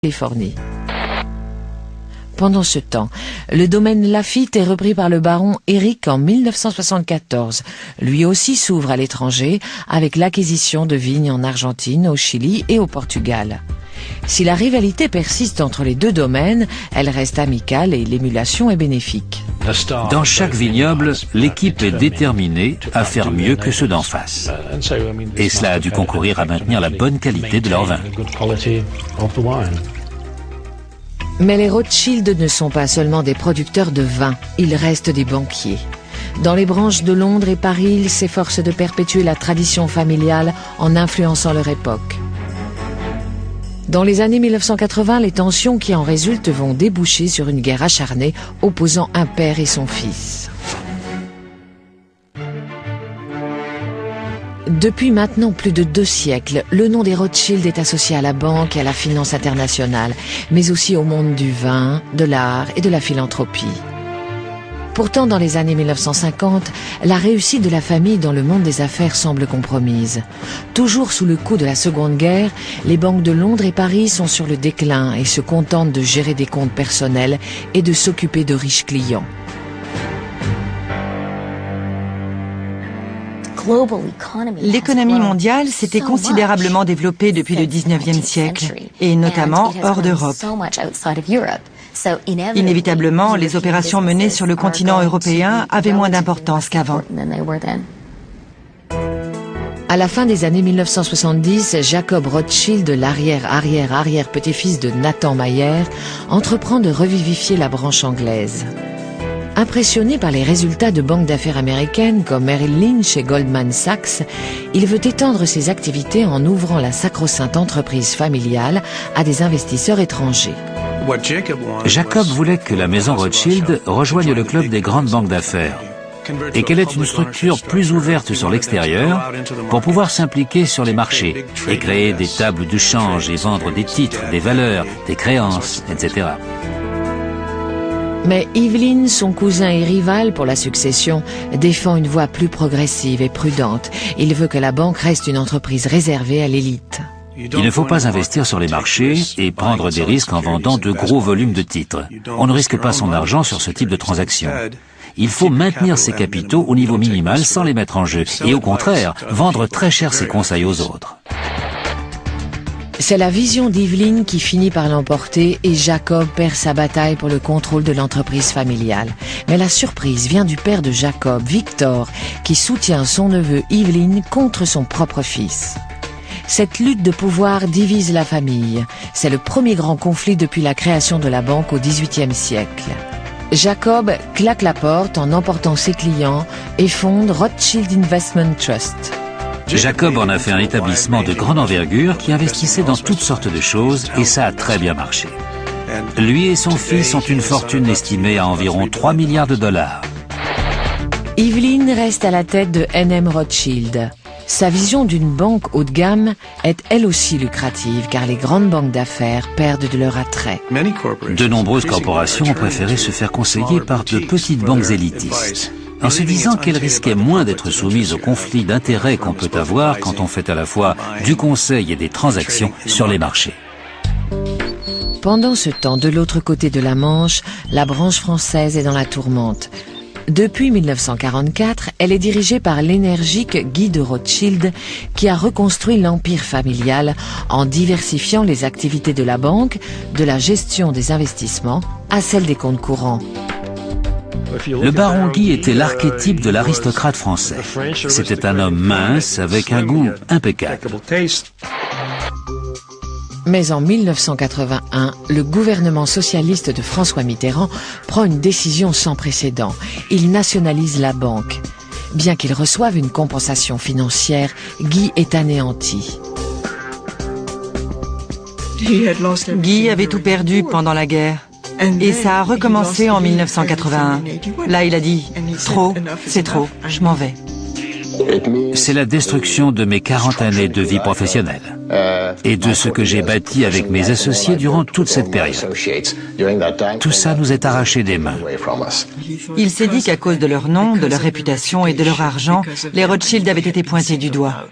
Californie. Pendant ce temps, le domaine Laffitte est repris par le baron Eric en 1974. Lui aussi s'ouvre à l'étranger avec l'acquisition de vignes en Argentine, au Chili et au Portugal. Si la rivalité persiste entre les deux domaines, elle reste amicale et l'émulation est bénéfique. Dans chaque vignoble, l'équipe est déterminée à faire mieux que ceux d'en face. Et cela a dû concourir à maintenir la bonne qualité de leur vin. Mais les Rothschild ne sont pas seulement des producteurs de vin, ils restent des banquiers. Dans les branches de Londres et Paris, ils s'efforcent de perpétuer la tradition familiale en influençant leur époque. Dans les années 1980, les tensions qui en résultent vont déboucher sur une guerre acharnée opposant un père et son fils. Depuis maintenant plus de 2 siècles, le nom des Rothschild est associé à la banque et à la finance internationale, mais aussi au monde du vin, de l'art et de la philanthropie. Pourtant, dans les années 1950, la réussite de la famille dans le monde des affaires semble compromise. Toujours sous le coup de la Seconde Guerre, les banques de Londres et Paris sont sur le déclin et se contentent de gérer des comptes personnels et de s'occuper de riches clients. L'économie mondiale s'était considérablement développée depuis le XIXe siècle, et notamment hors d'Europe. Inévitablement, les opérations menées sur le continent européen avaient moins d'importance qu'avant. À la fin des années 1970, Jacob Rothschild, l'arrière-arrière-arrière-petit-fils de Nathan Mayer, entreprend de revivifier la branche anglaise. Impressionné par les résultats de banques d'affaires américaines comme Merrill Lynch et Goldman Sachs, il veut étendre ses activités en ouvrant la sacro-sainte entreprise familiale à des investisseurs étrangers. Jacob voulait que la maison Rothschild rejoigne le club des grandes banques d'affaires et qu'elle ait une structure plus ouverte sur l'extérieur pour pouvoir s'impliquer sur les marchés et créer des tables de change et vendre des titres, des valeurs, des créances, etc. Mais Evelyn, son cousin et rival pour la succession, défend une voie plus progressive et prudente. Il veut que la banque reste une entreprise réservée à l'élite. Il ne faut pas investir sur les marchés et prendre des risques en vendant de gros volumes de titres. On ne risque pas son argent sur ce type de transaction. Il faut maintenir ses capitaux au niveau minimal sans les mettre en jeu et au contraire, vendre très cher ses conseils aux autres. C'est la vision d'Evelyn qui finit par l'emporter et Jacob perd sa bataille pour le contrôle de l'entreprise familiale. Mais la surprise vient du père de Jacob, Victor, qui soutient son neveu Evelyn contre son propre fils. Cette lutte de pouvoir divise la famille. C'est le premier grand conflit depuis la création de la banque au XVIIIe siècle. Jacob claque la porte en emportant ses clients et fonde Rothschild Investment Trust. Jacob en a fait un établissement de grande envergure qui investissait dans toutes sortes de choses et ça a très bien marché. Lui et son fils ont une fortune estimée à environ 3 milliards de dollars. Evelyn reste à la tête de N.M. Rothschild. Sa vision d'une banque haut de gamme est elle aussi lucrative car les grandes banques d'affaires perdent de leur attrait. De nombreuses corporations ont préféré se faire conseiller par de petites banques élitistes, en se disant qu'elles risquaient moins d'être soumises au conflit d'intérêts qu'on peut avoir quand on fait à la fois du conseil et des transactions sur les marchés. Pendant ce temps, de l'autre côté de la Manche, la branche française est dans la tourmente. Depuis 1944, elle est dirigée par l'énergique Guy de Rothschild qui a reconstruit l'empire familial en diversifiant les activités de la banque, de la gestion des investissements à celle des comptes courants. Le baron Guy était l'archétype de l'aristocrate français. C'était un homme mince avec un goût impeccable. Mais en 1981, le gouvernement socialiste de François Mitterrand prend une décision sans précédent. Il nationalise la banque. Bien qu'il reçoive une compensation financière, Guy est anéanti. Guy avait tout perdu pendant la guerre. Et ça a recommencé en 1981. Là, il a dit « Trop, c'est trop, je m'en vais ». C'est la destruction de mes 40 années de vie professionnelle et de ce que j'ai bâti avec mes associés durant toute cette période. Tout ça nous est arraché des mains. Il s'est dit qu'à cause de leur nom, de leur réputation et de leur argent, les Rothschild avaient été pointés du doigt.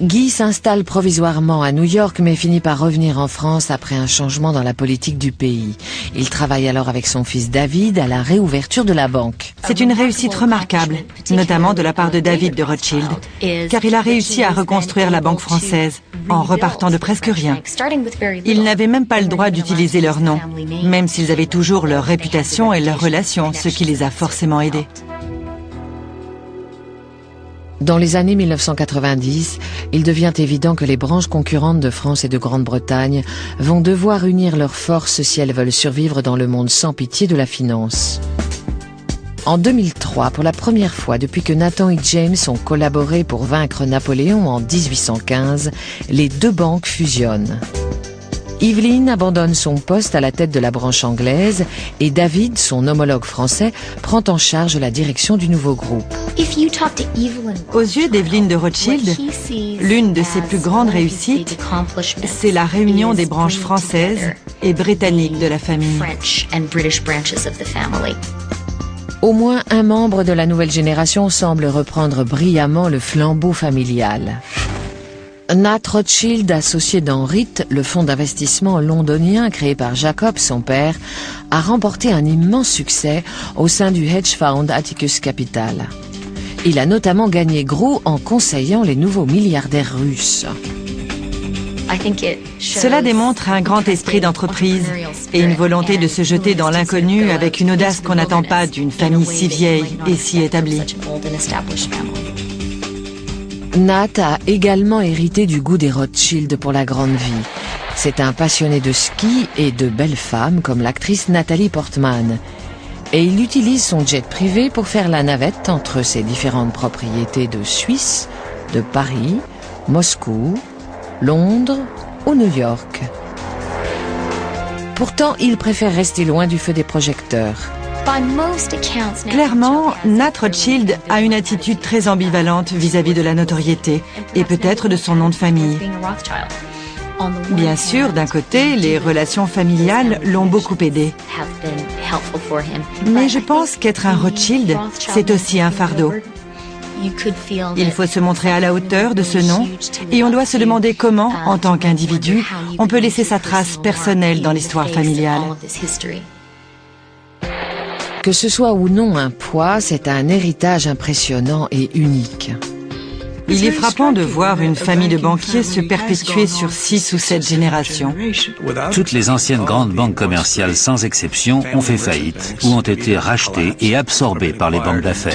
Guy s'installe provisoirement à New York mais finit par revenir en France après un changement dans la politique du pays. Il travaille alors avec son fils David à la réouverture de la banque. C'est une réussite remarquable, notamment de la part de David de Rothschild, car il a réussi à reconstruire la banque française en repartant de presque rien. Ils n'avaient même pas le droit d'utiliser leur nom, même s'ils avaient toujours leur réputation et leurs relations, ce qui les a forcément aidés. Dans les années 1990, il devient évident que les branches concurrentes de France et de Grande-Bretagne vont devoir unir leurs forces si elles veulent survivre dans le monde sans pitié de la finance. En 2003, pour la première fois depuis que Nathan et James ont collaboré pour vaincre Napoléon en 1815, les deux banques fusionnent. Evelyn abandonne son poste à la tête de la branche anglaise et David, son homologue français, prend en charge la direction du nouveau groupe. Aux yeux d'Evelyn de Rothschild, l'une de ses plus grandes réussites, c'est la réunion des branches françaises et britanniques de la famille. Au moins un membre de la nouvelle génération semble reprendre brillamment le flambeau familial. Nat Rothschild, associé d'Enrit, le fonds d'investissement londonien créé par Jacob, son père, a remporté un immense succès au sein du hedge fund Atticus Capital. Il a notamment gagné gros en conseillant les nouveaux milliardaires russes. Cela démontre un grand esprit d'entreprise et une volonté de se jeter dans l'inconnu avec une audace qu'on n'attend pas d'une famille si vieille et si établie. Nat a également hérité du goût des Rothschild pour la grande vie. C'est un passionné de ski et de belles femmes comme l'actrice Nathalie Portman. Et il utilise son jet privé pour faire la navette entre ses différentes propriétés de Suisse, de Paris, Moscou, Londres ou New York. Pourtant, il préfère rester loin du feu des projecteurs. Clairement, Nat Rothschild a une attitude très ambivalente vis-à-vis de la notoriété et peut-être de son nom de famille. Bien sûr, d'un côté, les relations familiales l'ont beaucoup aidé. Mais je pense qu'être un Rothschild, c'est aussi un fardeau. Il faut se montrer à la hauteur de ce nom et on doit se demander comment, en tant qu'individu, on peut laisser sa trace personnelle dans l'histoire familiale. Que ce soit ou non un poids, c'est un héritage impressionnant et unique. Il est frappant de voir une famille de banquiers se perpétuer sur 6 ou 7 générations. Toutes les anciennes grandes banques commerciales, sans exception, ont fait faillite ou ont été rachetées et absorbées par les banques d'affaires.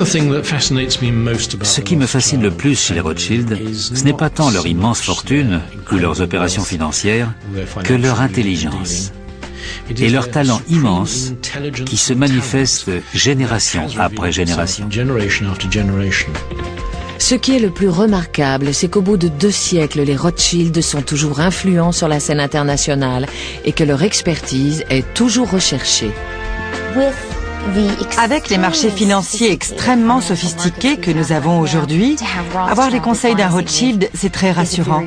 Ce qui me fascine le plus chez les Rothschild, ce n'est pas tant leur immense fortune ou leurs opérations financières que leur intelligence et leur talent immense qui se manifeste génération après génération. Ce qui est le plus remarquable, c'est qu'au bout de 2 siècles, les Rothschild sont toujours influents sur la scène internationale et que leur expertise est toujours recherchée. Avec les marchés financiers extrêmement sophistiqués que nous avons aujourd'hui, avoir les conseils d'un Rothschild, c'est très rassurant.